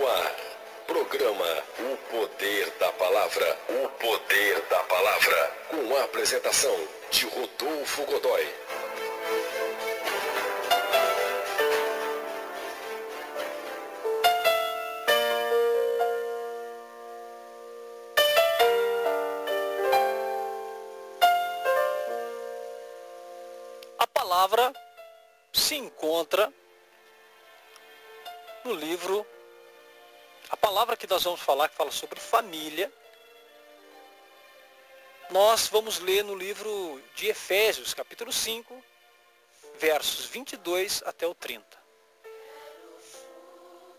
no ar. Programa O Poder da Palavra. O Poder da Palavra. Com a apresentação de Rodolfo Godoy. A palavra se encontra no livro, a palavra que nós vamos falar, que fala sobre família, nós vamos ler no livro de Efésios, capítulo 5, versos 22 até o 30.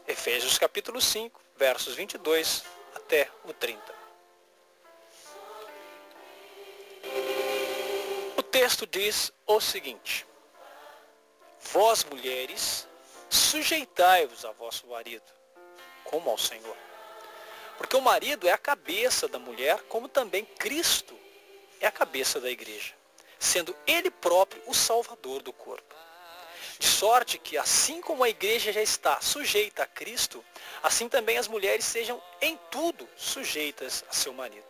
Efésios, capítulo 5, versos 22 até o 30. O texto diz o seguinte: vós, mulheres, sujeitai-vos a vosso marido, como ao Senhor. Porque o marido é a cabeça da mulher, como também Cristo é a cabeça da igreja, sendo ele próprio o salvador do corpo. De sorte que, assim como a igreja já está sujeita a Cristo, assim também as mulheres sejam em tudo sujeitas a seu marido.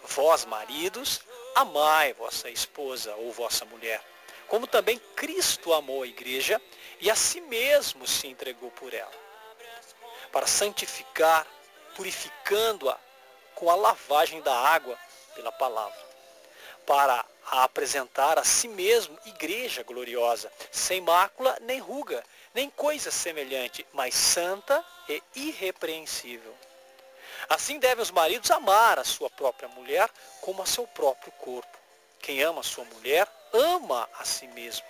Vós, maridos, amai vossa esposa ou vossa mulher, como também Cristo amou a igreja e a si mesmo se entregou por ela, para santificar, purificando-a com a lavagem da água pela palavra, para a apresentar a si mesmo igreja gloriosa, sem mácula nem ruga, nem coisa semelhante, mas santa e irrepreensível. Assim devem os maridos amar a sua própria mulher como a seu próprio corpo. Quem ama a sua mulher, ama a si mesmo.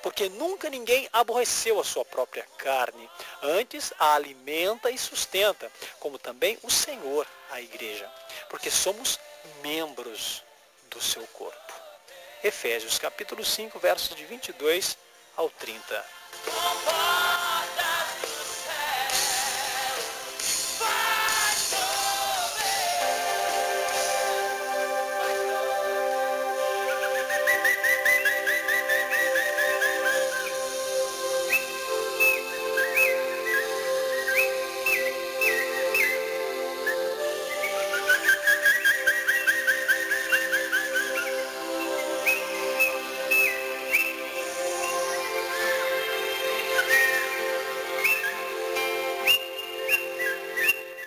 Porque nunca ninguém aborreceu a sua própria carne, antes a alimenta e sustenta, como também o Senhor a igreja, porque somos membros do seu corpo. Efésios capítulo 5, versos de 22 ao 30.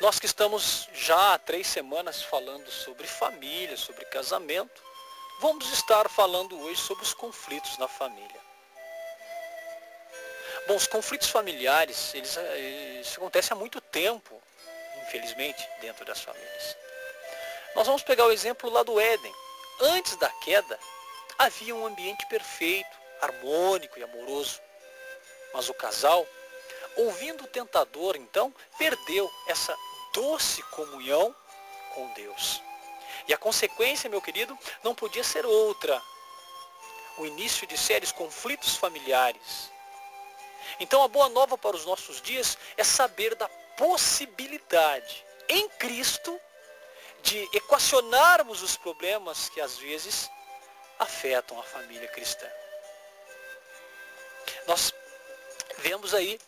Nós que estamos já há 3 semanas falando sobre família, sobre casamento, vamos estar falando hoje sobre os conflitos na família. Bom, os conflitos familiares, eles acontecem há muito tempo, infelizmente, dentro das famílias. Nós vamos pegar o exemplo lá do Éden. Antes da queda, havia um ambiente perfeito, harmônico e amoroso. Mas o casal, ouvindo o tentador, então, perdeu essa doce comunhão com Deus. E a consequência, meu querido, não podia ser outra: o início de sérios conflitos familiares. Então a boa nova para os nossos dias é saber da possibilidade, em Cristo, de equacionarmos os problemas que às vezes afetam a família cristã. Nós vemos aí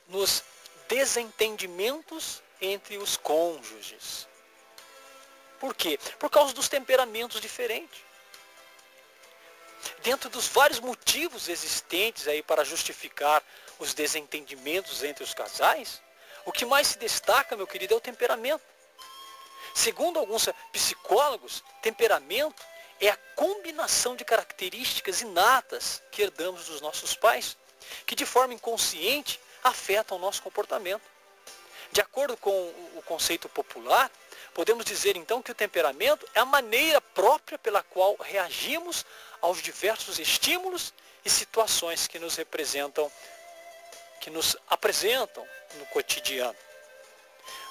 nos desentendimentos entre os cônjuges. Por quê? Por causa dos temperamentos diferentes. Dentro dos vários motivos existentes aí para justificar os desentendimentos entre os casais, o que mais se destaca, meu querido, é o temperamento. Segundo alguns psicólogos, temperamento é a combinação de características inatas que herdamos dos nossos pais, que de forma inconsciente afetam o nosso comportamento. De acordo com o conceito popular, podemos dizer então que o temperamento é a maneira própria pela qual reagimos aos diversos estímulos e situações que nos representam, que nos apresentam no cotidiano.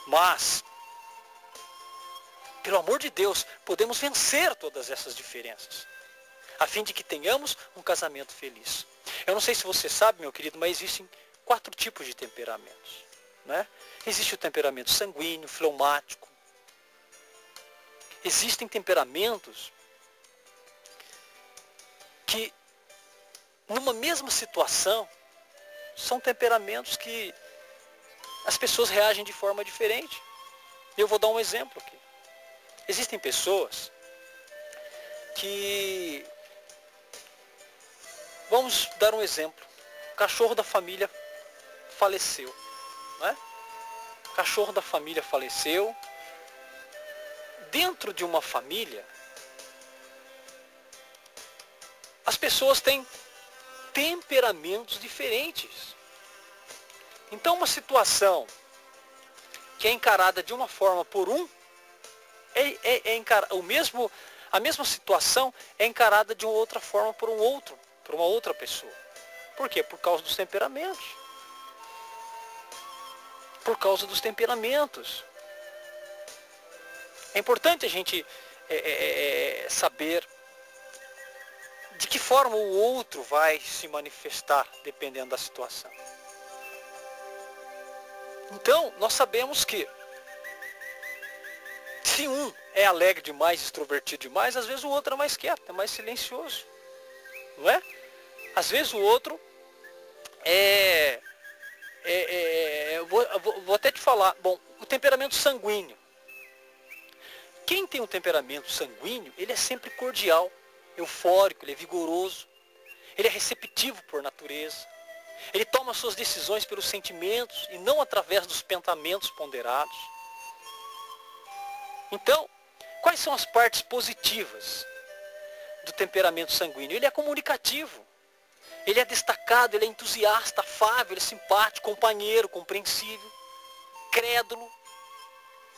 Mas, pelo amor de Deus, podemos vencer todas essas diferenças, a fim de que tenhamos um casamento feliz. Eu não sei se você sabe, meu querido, mas existem 4 tipos de temperamentos, né? Existe o temperamento sanguíneo, fleumático. Existem temperamentos que, numa mesma situação, são temperamentos que as pessoas reagem de forma diferente. Eu vou dar um exemplo aqui. Existem pessoas que... Vamos dar um exemplo. O cachorro da família faleceu. Né? O cachorro da família faleceu. Dentro de uma família, as pessoas têm temperamentos diferentes. Então uma situação que é encarada de uma forma por um, a mesma situação é encarada de uma outra forma por uma outra pessoa. Por quê? Por causa dos temperamentos. Por causa dos temperamentos. É importante a gente saber de que forma o outro vai se manifestar, dependendo da situação. Então, nós sabemos que se um é alegre demais, extrovertido demais, às vezes o outro é mais quieto, é mais silencioso. Não é? Às vezes o outro vou até te falar, bom, o temperamento sanguíneo. Quem tem um temperamento sanguíneo, ele é sempre cordial, eufórico, ele é vigoroso, ele é receptivo por natureza, ele toma suas decisões pelos sentimentos e não através dos pensamentos ponderados. Então, quais são as partes positivas do temperamento sanguíneo? Ele é comunicativo, ele é destacado, ele é entusiasta, afável, ele é simpático, companheiro, compreensível, crédulo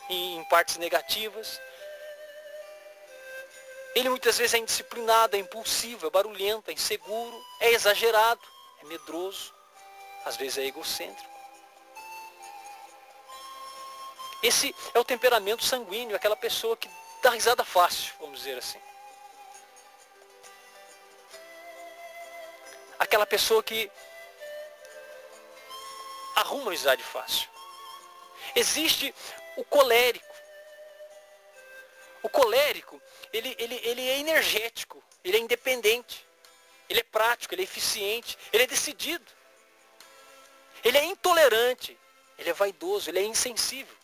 em partes negativas. Ele muitas vezes é indisciplinado, é impulsivo, é barulhento, é inseguro, é exagerado, é medroso, às vezes é egocêntrico. Esse é o temperamento sanguíneo, aquela pessoa que dá risada fácil, vamos dizer assim. Aquela pessoa que arruma amizade fácil. Existe o colérico. O colérico, ele é energético, ele é independente, ele é prático, ele é eficiente, ele é decidido. Ele é intolerante, ele é vaidoso, ele é insensível.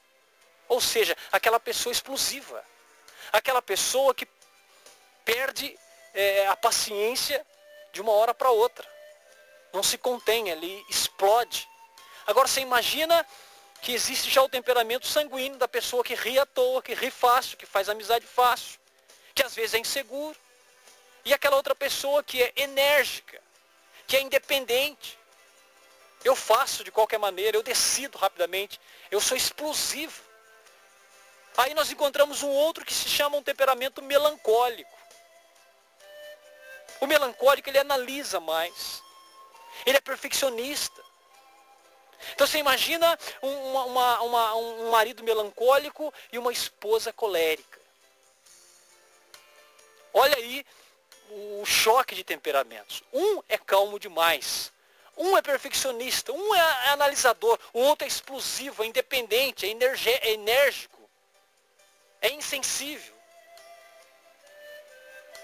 Ou seja, aquela pessoa explosiva. Aquela pessoa que perde a paciência de uma hora para outra. Não se contém, ele explode. Agora você imagina que existe já o temperamento sanguíneo da pessoa que ri à toa, que ri fácil, que faz amizade fácil, que às vezes é inseguro. E aquela outra pessoa que é enérgica, que é independente. Eu faço de qualquer maneira, eu decido rapidamente, eu sou explosivo. Aí nós encontramos um outro que se chama um temperamento melancólico. O melancólico, ele analisa mais. Ele é perfeccionista. Então você imagina um marido melancólico e uma esposa colérica. Olha aí o choque de temperamentos. Um é calmo demais. Um é perfeccionista. Um é analisador. O outro é explosivo, é independente, é enérgico. É insensível.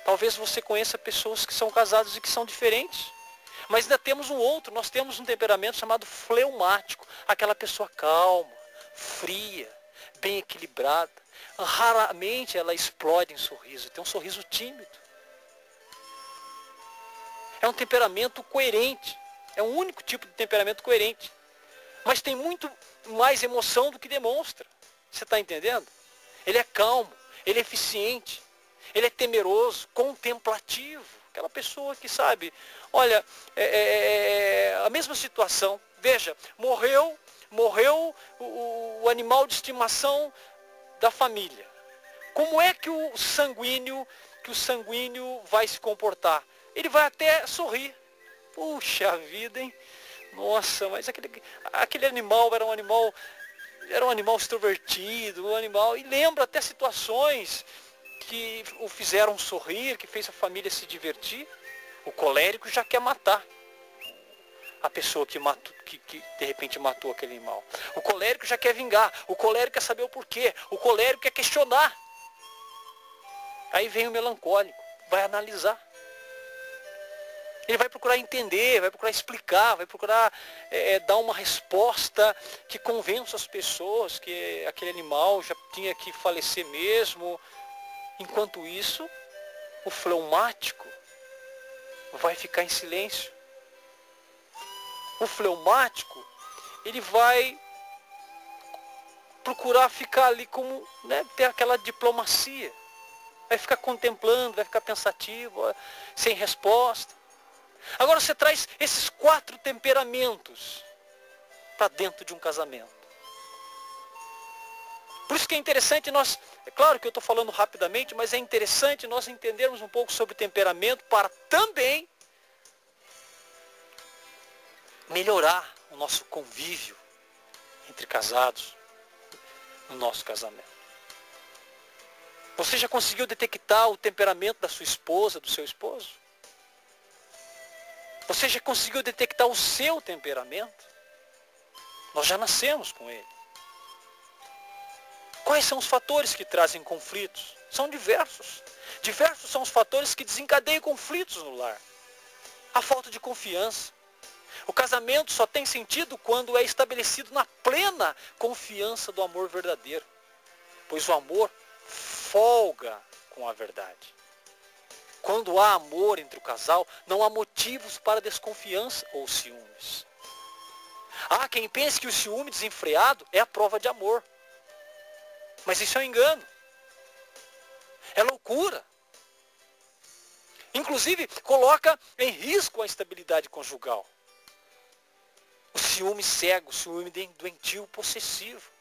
Talvez você conheça pessoas que são casadas e que são diferentes. Mas ainda temos um outro, nós temos um temperamento chamado fleumático. Aquela pessoa calma, fria, bem equilibrada. Raramente ela explode em sorriso, tem um sorriso tímido. É um temperamento coerente. É um único tipo de temperamento coerente. Mas tem muito mais emoção do que demonstra. Você está entendendo? Ele é calmo, ele é eficiente, ele é temeroso, contemplativo. Aquela pessoa que sabe, olha, a mesma situação. Veja, morreu o animal de estimação da família. Como é que o sanguíneo vai se comportar? Ele vai até sorrir. Puxa vida, hein? Nossa, mas aquele animal era um animal extrovertido, e lembra até situações que o fizeram sorrir, que fez a família se divertir. O colérico já quer matar a pessoa que de repente matou aquele animal. O colérico já quer vingar, o colérico quer saber o porquê, o colérico quer questionar. Aí vem o melancólico, vai analisar. Ele vai procurar entender, vai procurar explicar, vai procurar dar uma resposta que convença as pessoas que aquele animal já tinha que falecer mesmo. Enquanto isso, o fleumático vai ficar em silêncio. O fleumático, ele vai procurar ficar ali como, ter aquela diplomacia. Vai ficar contemplando, vai ficar pensativo, sem resposta. Agora você traz esses 4 temperamentos para dentro de um casamento. Por isso que é interessante é claro que eu estou falando rapidamente, mas é interessante nós entendermos um pouco sobre temperamento para também melhorar o nosso convívio entre casados no nosso casamento. Você já conseguiu detectar o temperamento da sua esposa, do seu esposo? Você já conseguiu detectar o seu temperamento? Nós já nascemos com ele. Quais são os fatores que trazem conflitos? São diversos. Diversos são os fatores que desencadeiam conflitos no lar. A falta de confiança. O casamento só tem sentido quando é estabelecido na plena confiança do amor verdadeiro. Pois o amor folga com a verdade. Quando há amor entre o casal, não há motivos para desconfiança ou ciúmes. Há quem pense que o ciúme desenfreado é a prova de amor. Mas isso é um engano. É loucura. Inclusive, coloca em risco a estabilidade conjugal. O ciúme cego, o ciúme doentio, possessivo.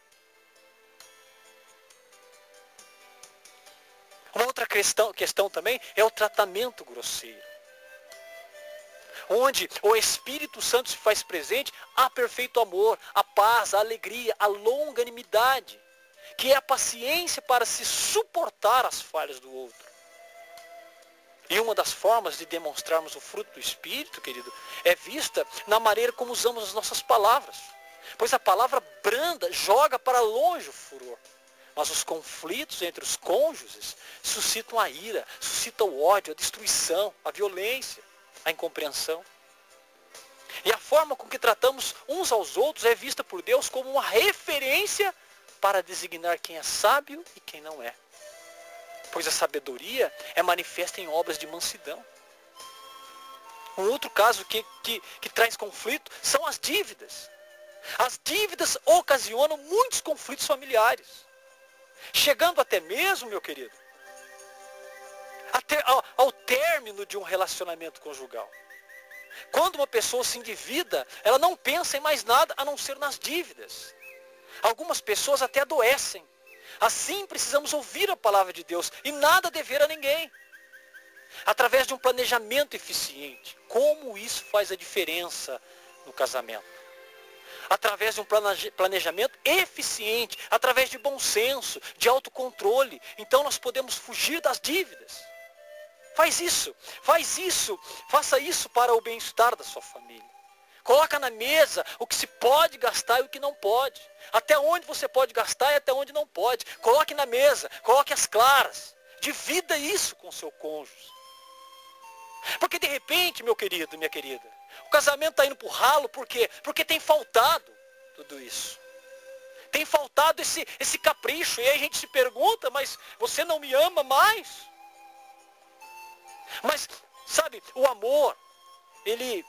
Uma outra questão também é o tratamento grosseiro. Onde o Espírito Santo se faz presente, há perfeito amor, a paz, a alegria, a longanimidade, que é a paciência para se suportar as falhas do outro. E uma das formas de demonstrarmos o fruto do Espírito, querido, é vista na maneira como usamos as nossas palavras. Pois a palavra branda joga para longe o furor. Mas os conflitos entre os cônjuges suscitam a ira, suscitam o ódio, a destruição, a violência, a incompreensão. E a forma com que tratamos uns aos outros é vista por Deus como uma referência para designar quem é sábio e quem não é. Pois a sabedoria é manifesta em obras de mansidão. Um outro caso que traz conflito são as dívidas. As dívidas ocasionam muitos conflitos familiares. Chegando até mesmo, meu querido, ao término de um relacionamento conjugal. Quando uma pessoa se endivida, ela não pensa em mais nada a não ser nas dívidas. Algumas pessoas até adoecem. Assim precisamos ouvir a palavra de Deus e nada dever a ninguém. Através de um planejamento eficiente. Como isso faz a diferença no casamento? Através de um planejamento eficiente, através de bom senso, de autocontrole. Então nós podemos fugir das dívidas. Faça isso para o bem-estar da sua família. Coloca na mesa o que se pode gastar e o que não pode. Até onde você pode gastar e até onde não pode. Coloque na mesa, coloque as claras. Divida isso com o seu cônjuge. Porque de repente, meu querido, minha querida, o casamento está indo para o ralo, por quê? Porque tem faltado tudo isso. Tem faltado esse capricho. E aí a gente se pergunta, mas você não me ama mais? Mas, sabe, o amor, ele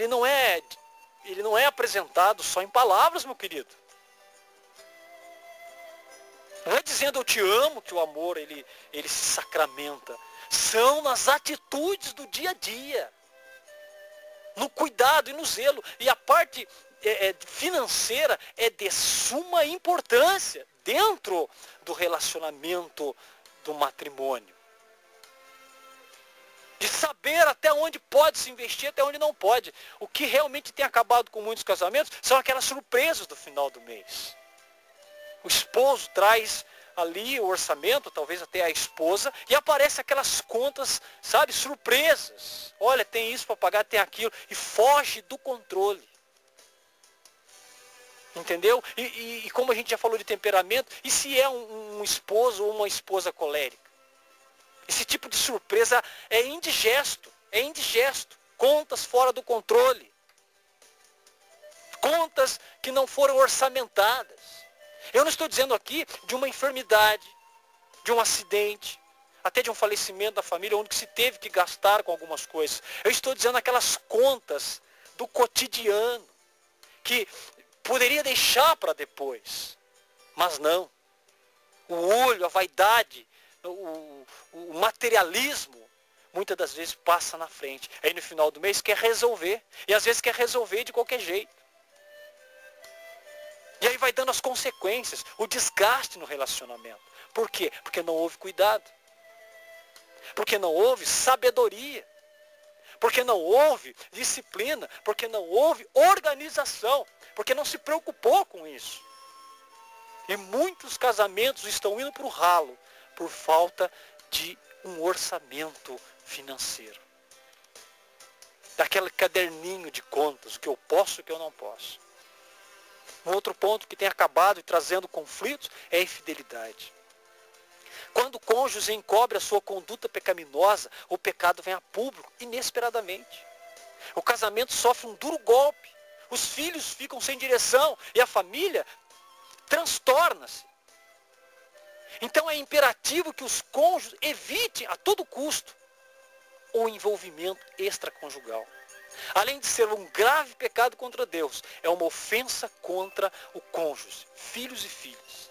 não é apresentado só em palavras, meu querido. Não é dizendo eu te amo que o amor ele se sacramenta. São nas atitudes do dia a dia. No cuidado e no zelo. E a parte financeira é de suma importância dentro do relacionamento do matrimônio. De saber até onde pode se investir, até onde não pode. O que realmente tem acabado com muitos casamentos são aquelas surpresas do final do mês. O esposo traz ali o orçamento, talvez até a esposa, e aparece aquelas contas, sabe, surpresas. Olha, tem isso para pagar, tem aquilo, e foge do controle. Entendeu? E como a gente já falou de temperamento, e se é um esposo ou uma esposa colérica? Esse tipo de surpresa é indigesto. é indigesto, contas fora do controle, contas que não foram orçamentadas. Eu não estou dizendo aqui de uma enfermidade, de um acidente, até de um falecimento da família, onde se teve que gastar com algumas coisas. Eu estou dizendo aquelas contas do cotidiano, que poderia deixar para depois, mas não. O olho, a vaidade, o materialismo, muitas das vezes passa na frente. Aí no final do mês quer resolver, e às vezes quer resolver de qualquer jeito. E aí vai dando as consequências, o desgaste no relacionamento. Por quê? Porque não houve cuidado. Porque não houve sabedoria. Porque não houve disciplina. Porque não houve organização. Porque não se preocupou com isso. E muitos casamentos estão indo para o ralo por falta de um orçamento financeiro. Daquele caderninho de contas, o que eu posso e o que eu não posso. Um outro ponto que tem acabado e trazendo conflitos é a infidelidade. Quando o cônjuge encobre a sua conduta pecaminosa, o pecado vem a público inesperadamente. O casamento sofre um duro golpe. Os filhos ficam sem direção e a família transtorna-se. Então é imperativo que os cônjuges evitem a todo custo o envolvimento extraconjugal. Além de ser um grave pecado contra Deus, é uma ofensa contra o cônjuge, filhos e filhas.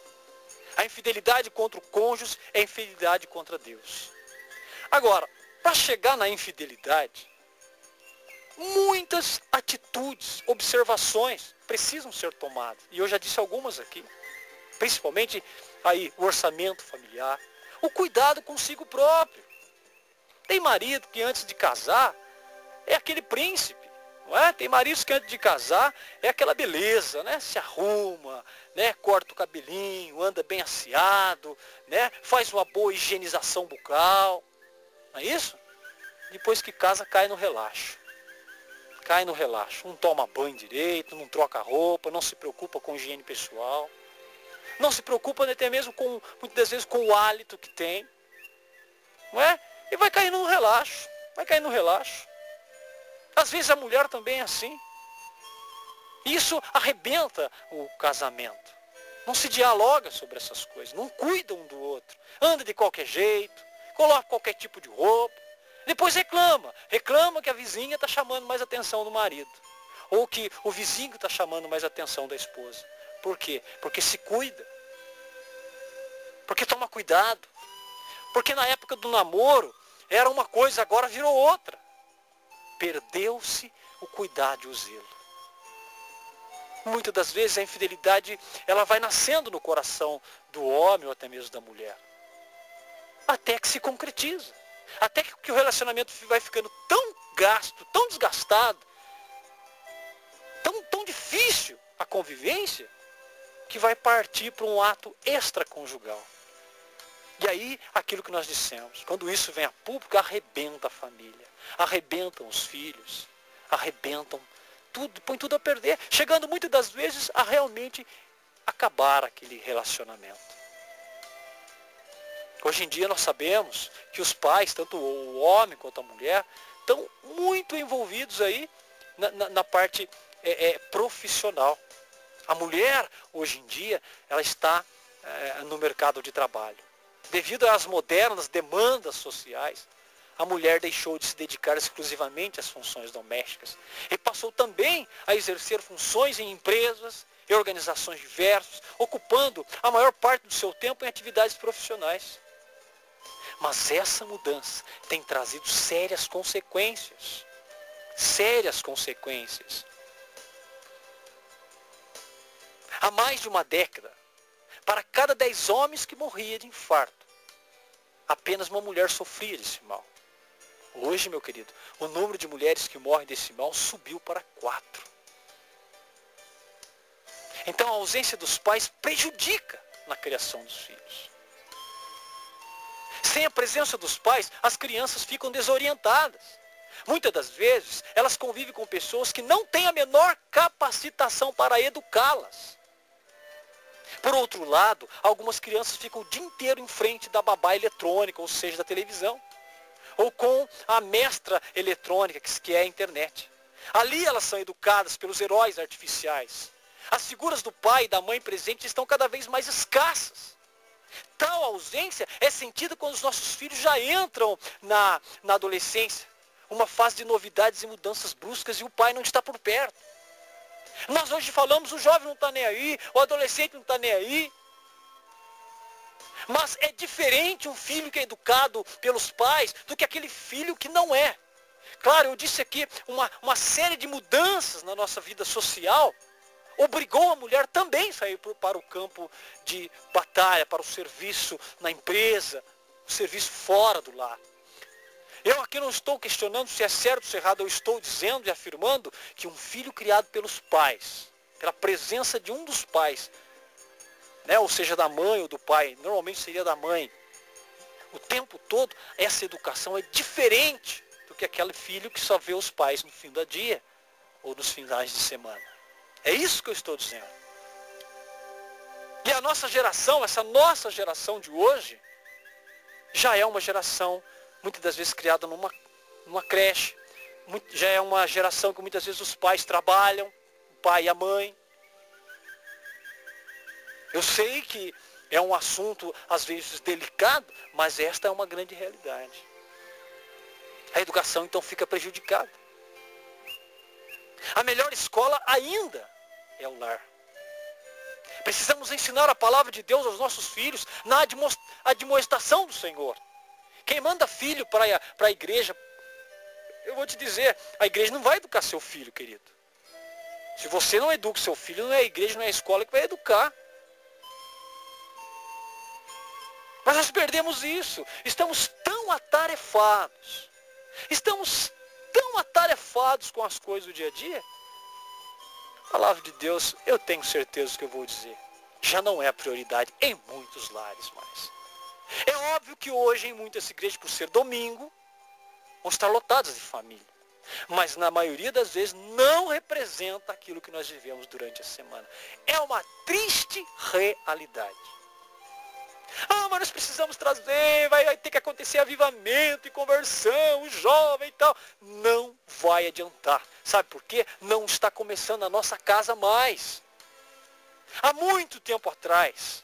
A infidelidade contra o cônjuge é infidelidade contra Deus. Agora, para chegar na infidelidade, muitas atitudes, observações precisam ser tomadas. E eu já disse algumas aqui. Principalmente aí o orçamento familiar, o cuidado consigo próprio. Tem marido que antes de casar é aquele príncipe, não é? Tem maridos que antes de casar é aquela beleza, né? Se arruma, né? Corta o cabelinho, anda bem asseado, né? Faz uma boa higienização bucal, não é isso? Depois que casa cai no relaxo. Cai no relaxo. Não toma banho direito, não troca roupa, não se preocupa com higiene pessoal. Não se preocupa até mesmo com, muitas das vezes, com o hálito que tem. Não é? E vai cair no relaxo. Vai cair no relaxo. Às vezes a mulher também é assim. Isso arrebenta o casamento. Não se dialoga sobre essas coisas. Não cuida um do outro. Anda de qualquer jeito. Coloca qualquer tipo de roupa. Depois reclama. Reclama que a vizinha está chamando mais atenção do marido. Ou que o vizinho está chamando mais atenção da esposa. Por quê? Porque se cuida. Porque toma cuidado. Porque na época do namoro era uma coisa, agora virou outra. Perdeu-se o cuidado e o zelo. Muitas das vezes a infidelidade ela vai nascendo no coração do homem ou até mesmo da mulher. Até que se concretiza. Até que o relacionamento vai ficando tão gasto, tão desgastado, tão difícil a convivência, que vai partir para um ato extraconjugal. E aí, aquilo que nós dissemos, quando isso vem a público, arrebenta a família, arrebentam os filhos, arrebentam tudo, põe tudo a perder, chegando muitas das vezes a realmente acabar aquele relacionamento. Hoje em dia nós sabemos que os pais, tanto o homem quanto a mulher, estão muito envolvidos aí na parte profissional. A mulher, hoje em dia, ela está no mercado de trabalho. Devido às modernas demandas sociais, a mulher deixou de se dedicar exclusivamente às funções domésticas e passou também a exercer funções em empresas e organizações diversas, ocupando a maior parte do seu tempo em atividades profissionais. Mas essa mudança tem trazido sérias consequências. Sérias consequências. Há mais de uma década, para cada 10 homens que morria de infarto, apenas uma mulher sofria desse mal. Hoje, meu querido, o número de mulheres que morrem desse mal subiu para 4. Então a ausência dos pais prejudica na criação dos filhos. Sem a presença dos pais, as crianças ficam desorientadas. Muitas das vezes, elas convivem com pessoas que não têm a menor capacitação para educá-las. Por outro lado, algumas crianças ficam o dia inteiro em frente da babá eletrônica, ou seja, da televisão. ou com a mestra eletrônica, que é a internet. Ali elas são educadas pelos heróis artificiais. As figuras do pai e da mãe presentes estão cada vez mais escassas. Tal ausência é sentida quando os nossos filhos já entram na adolescência. Uma fase de novidades e mudanças bruscas e o pai não está por perto. Nós hoje falamos, o jovem não está nem aí, o adolescente não está nem aí. Mas é diferente um filho que é educado pelos pais do que aquele filho que não é. Claro, eu disse aqui, uma série de mudanças na nossa vida social obrigou a mulher também a sair para o campo de batalha, para o serviço na empresa, o serviço fora do lar. Eu aqui não estou questionando se é certo ou se é errado, eu estou dizendo e afirmando que um filho criado pelos pais, pela presença de um dos pais, né, ou seja, da mãe ou do pai, normalmente seria da mãe, o tempo todo, essa educação é diferente do que aquele filho que só vê os pais no fim do dia ou nos finais de semana. É isso que eu estou dizendo. E a nossa geração, essa nossa geração de hoje, já é uma geração, muitas das vezes criada numa creche, já é uma geração que muitas vezes os pais trabalham, o pai e a mãe. Eu sei que é um assunto, às vezes, delicado, mas esta é uma grande realidade. A educação, então, fica prejudicada. A melhor escola ainda é o lar. Precisamos ensinar a palavra de Deus aos nossos filhos na admoestação do Senhor. Quem manda filho para a igreja, eu vou te dizer, a igreja não vai educar seu filho, querido. Se você não educa seu filho, não é a igreja, não é a escola que vai educar. Mas nós perdemos isso. Estamos tão atarefados. Estamos tão atarefados com as coisas do dia a dia. A palavra de Deus, eu tenho certeza do que eu vou dizer, já não é a prioridade em muitos lares mais. É óbvio que hoje em muitas igrejas, por ser domingo, vão estar lotadas de família. Mas na maioria das vezes não representa aquilo que nós vivemos durante a semana. É uma triste realidade. Ah, mas nós precisamos trazer, vai ter que acontecer avivamento e conversão, o jovem e tal. Não vai adiantar. Sabe por quê? Não está começando a nossa casa mais. Há muito tempo atrás,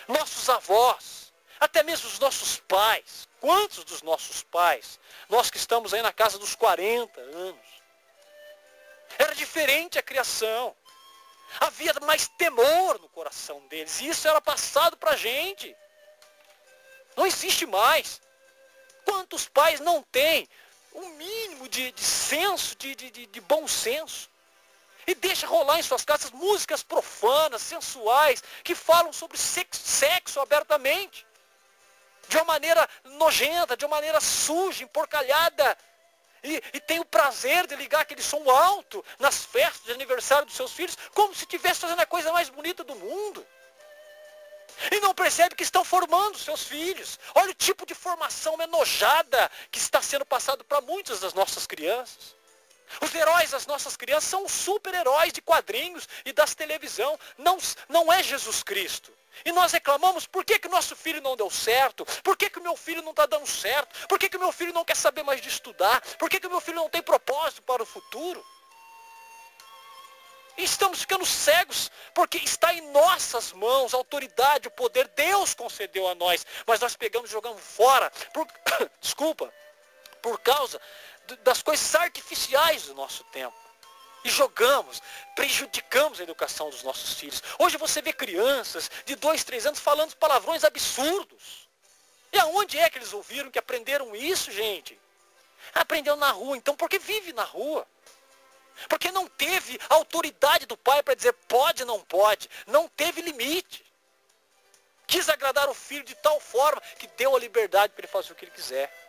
nossos avós, até mesmo os nossos pais, quantos dos nossos pais, nós que estamos aí na casa dos 40 anos, era diferente a criação. Havia mais temor no coração deles. E isso era passado para a gente. Não existe mais. Quantos pais não têm um mínimo de senso, de bom senso? E deixa rolar em suas casas músicas profanas, sensuais, que falam sobre sexo abertamente. De uma maneira nojenta, de uma maneira suja, emporcalhada. E tem o prazer de ligar aquele som alto nas festas de aniversário dos seus filhos, como se estivesse fazendo a coisa mais bonita do mundo. E não percebe que estão formando seus filhos. Olha o tipo de formação enojada que está sendo passado para muitas das nossas crianças. Os heróis das nossas crianças são os super-heróis de quadrinhos e das televisão. Não é Jesus Cristo. E nós reclamamos, por que o nosso filho não deu certo? Por que o meu filho não está dando certo? Por que o meu filho não quer saber mais de estudar? Por que o meu filho não tem propósito para o futuro? E estamos ficando cegos, porque está em nossas mãos a autoridade, o poder, Deus concedeu a nós. Mas nós pegamos e jogamos fora, por causa das coisas artificiais do nosso tempo. E prejudicamos a educação dos nossos filhos. Hoje você vê crianças de 2, 3 anos falando palavrões absurdos. E aonde é que eles ouviram, que aprenderam isso, gente? Aprendeu na rua, então porque vive na rua. Porque não teve a autoridade do pai para dizer pode, não pode. Não teve limite. Quis agradar o filho de tal forma que deu a liberdade para ele fazer o que ele quiser.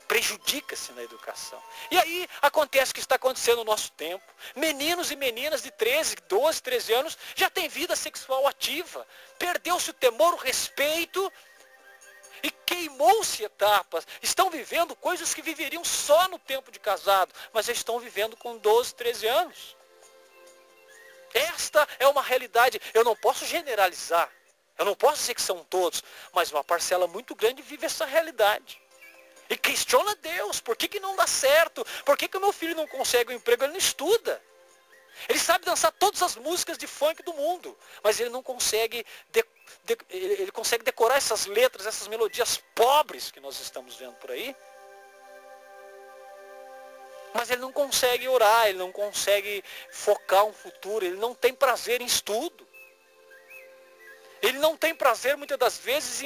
Prejudica-se na educação. E aí acontece o que está acontecendo no nosso tempo. Meninos e meninas de 13, 12, 13 anos já têm vida sexual ativa. Perdeu-se o temor, o respeito e queimou-se etapas. Estão vivendo coisas que viveriam só no tempo de casado, mas já estão vivendo com 12, 13 anos. Esta é uma realidade. Eu não posso generalizar. Eu não posso dizer que são todos, mas uma parcela muito grande vive essa realidade. E questiona Deus, por que não dá certo? Por que o meu filho não consegue um emprego? Ele não estuda. Ele sabe dançar todas as músicas de funk do mundo, mas ele não consegue, ele consegue decorar essas letras, essas melodias pobres que nós estamos vendo por aí. Mas ele não consegue orar, ele não consegue focar um futuro, ele não tem prazer em estudo. Ele não tem prazer, muitas das vezes,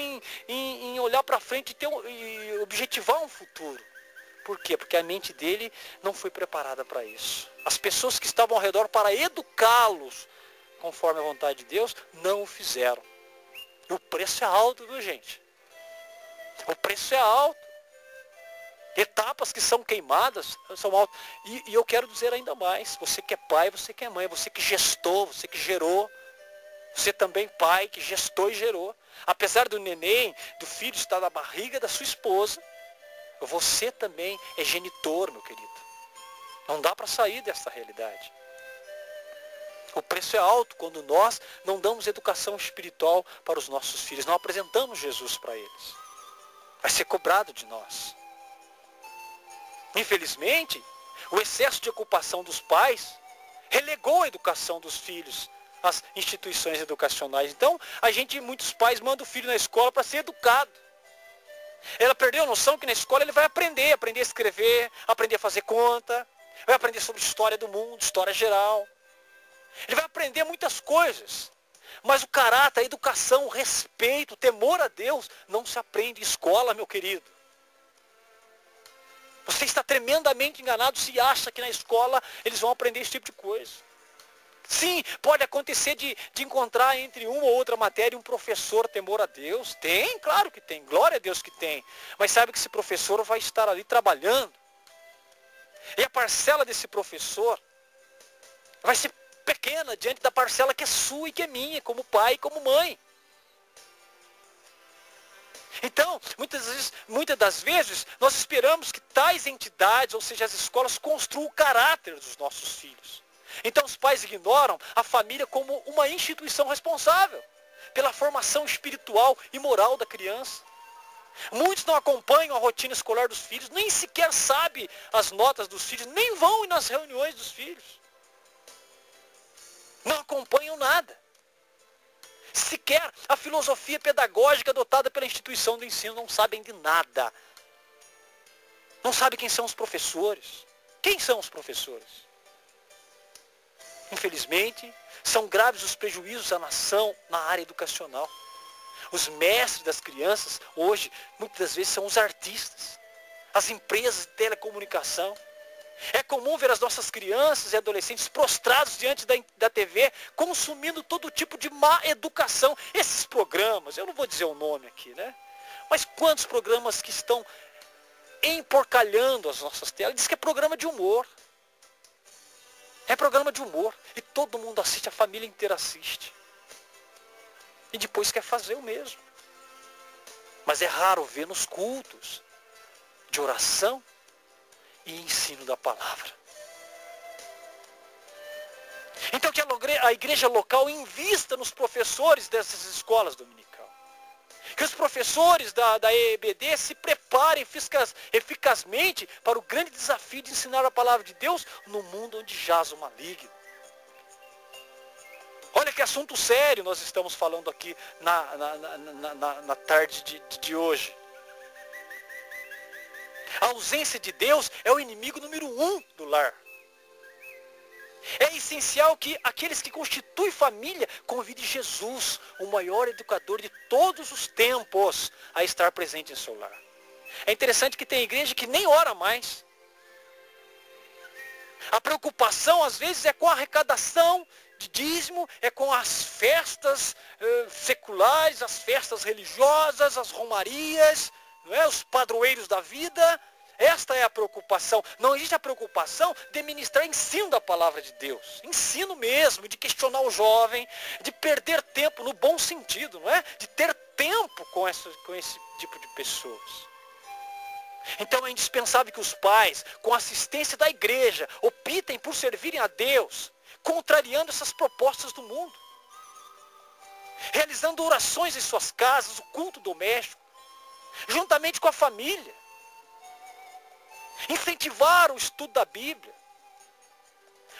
em olhar para frente e objetivar um futuro. Por quê? Porque a mente dele não foi preparada para isso. As pessoas que estavam ao redor para educá-los conforme a vontade de Deus, não o fizeram. E o preço é alto, viu, gente? O preço é alto. Etapas que são queimadas são altas. E eu quero dizer ainda mais. Você que é pai, você que é mãe, você que gestou, você que gerou. Você também, pai, que gestou e gerou. Apesar do neném, do filho estar na barriga da sua esposa, você também é genitor, meu querido. Não dá para sair dessa realidade. O preço é alto quando nós não damos educação espiritual para os nossos filhos. Não apresentamos Jesus para eles. Vai ser cobrado de nós. Infelizmente, o excesso de ocupação dos pais relegou a educação dos filhos às instituições educacionais. Então, muitos pais mandam o filho na escola para ser educado. Ela perdeu a noção que na escola ele vai aprender a escrever, aprender a fazer conta, vai aprender sobre história do mundo, história geral. Ele vai aprender muitas coisas. Mas o caráter, a educação, o respeito, o temor a Deus não se aprende em escola, meu querido. Você está tremendamente enganado se acha que na escola eles vão aprender esse tipo de coisa. Sim, pode acontecer de encontrar entre uma ou outra matéria um professor temor a Deus. Tem, claro que tem. Glória a Deus que tem. Mas sabe que esse professor vai estar ali trabalhando. E a parcela desse professor vai ser pequena diante da parcela que é sua e que é minha, como pai e como mãe. Então, muitas das vezes, nós esperamos que tais entidades, ou seja, as escolas, construam o caráter dos nossos filhos. Então os pais ignoram a família como uma instituição responsável pela formação espiritual e moral da criança. Muitos não acompanham a rotina escolar dos filhos, nem sequer sabem as notas dos filhos, nem vão nas reuniões dos filhos. Não acompanham nada. Sequer a filosofia pedagógica adotada pela instituição do ensino, não sabem de nada. Não sabem quem são os professores. Quem são os professores? Infelizmente, são graves os prejuízos à nação na área educacional. Os mestres das crianças, hoje, muitas das vezes são os artistas, as empresas de telecomunicação. É comum ver as nossas crianças e adolescentes prostrados diante da TV, consumindo todo tipo de má educação. Esses programas, eu não vou dizer o nome aqui, né? Mas quantos programas que estão emporcalhando as nossas telas? Diz que é programa de humor. É programa de humor. E todo mundo assiste, a família inteira assiste. E depois quer fazer o mesmo. Mas é raro ver nos cultos de oração e ensino da palavra. Então que a igreja local invista nos professores dessas escolas dominical. Que os professores da EBD se preparem eficazmente para o grande desafio de ensinar a palavra de Deus no mundo onde jaz o maligno. Olha que assunto sério nós estamos falando aqui na tarde de hoje. A ausência de Deus é o inimigo número 1 do lar. É essencial que aqueles que constituem família convidem Jesus, o maior educador de todos os tempos, a estar presente em seu lar. É interessante que tem igreja que nem ora mais. A preocupação às vezes é com a arrecadação de dízimo, é com as festas seculares, as festas religiosas, as romarias, não é? Os padroeiros da vida. Esta é a preocupação. Não existe a preocupação de ministrar ensino da palavra de Deus. Ensino mesmo, de questionar o jovem, de perder tempo no bom sentido, não é? De ter tempo com esse tipo de pessoas. Então é indispensável que os pais, com a assistência da igreja, optem por servirem a Deus, contrariando essas propostas do mundo. Realizando orações em suas casas, o culto doméstico, juntamente com a família. incentivar o estudo da Bíblia.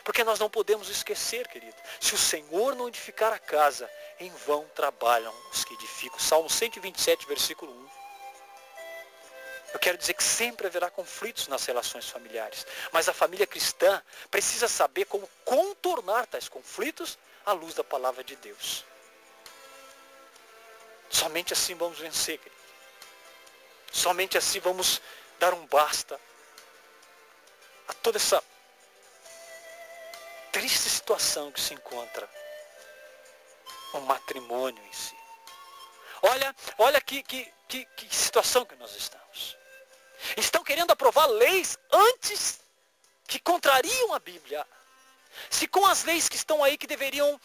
Porque nós não podemos esquecer, querido, se o Senhor não edificar a casa, em vão trabalham os que edificam. Salmo 127, versículo 1. Eu quero dizer que sempre haverá conflitos nas relações familiares, mas a família cristã precisa saber como contornar tais conflitos à luz da palavra de Deus. Somente assim vamos vencer, querido. Somente assim vamos dar um basta a toda essa triste situação que se encontra o matrimônio em si. Olha que situação que nós estamos. Estão querendo aprovar leis antes que contrariam a Bíblia. Se com as leis que estão aí que deveriam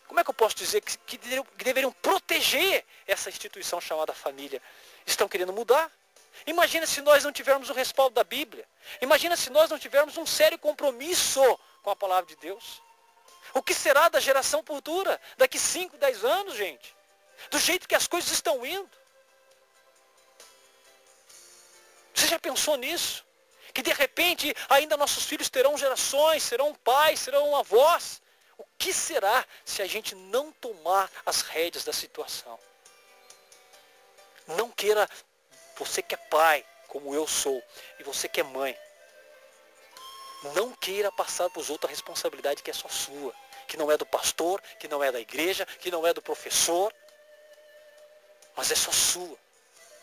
como é que eu posso dizer, que deveriam proteger essa instituição chamada família, estão querendo mudar. Imagina se nós não tivermos o respaldo da Bíblia. Imagina se nós não tivermos um sério compromisso com a palavra de Deus. O que será da geração futura? Daqui 5, 10 anos, gente? Do jeito que as coisas estão indo. Você já pensou nisso? Que de repente ainda nossos filhos terão gerações, serão pais, serão avós. O que será se a gente não tomar as rédeas da situação? Não queira, você que é pai, como eu sou, e você que é mãe, não queira passar para os outros a responsabilidade que é só sua, que não é do pastor, que não é da igreja, que não é do professor, mas é só sua.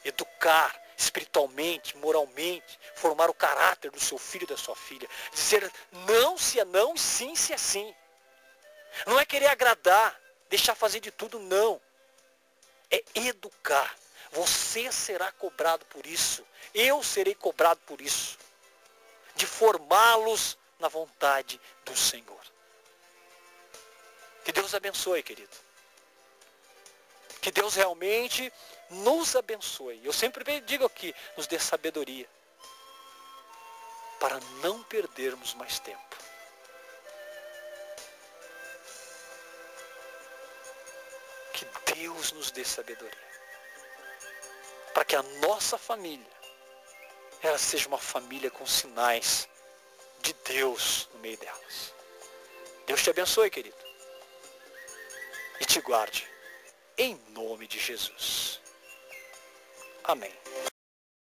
Educar espiritualmente, moralmente, formar o caráter do seu filho e da sua filha. Dizer não se é não e sim se é sim. Não é querer agradar, deixar fazer de tudo, não. É educar. Você será cobrado por isso. Eu serei cobrado por isso. De formá-los na vontade do Senhor. Que Deus abençoe, querido. Que Deus realmente nos abençoe. Eu sempre digo aqui, nos dê sabedoria. Para não perdermos mais tempo. Que Deus nos dê sabedoria. Para que a nossa família, ela seja uma família com sinais de Deus no meio delas. Deus te abençoe, querido. E te guarde. Em nome de Jesus. Amém.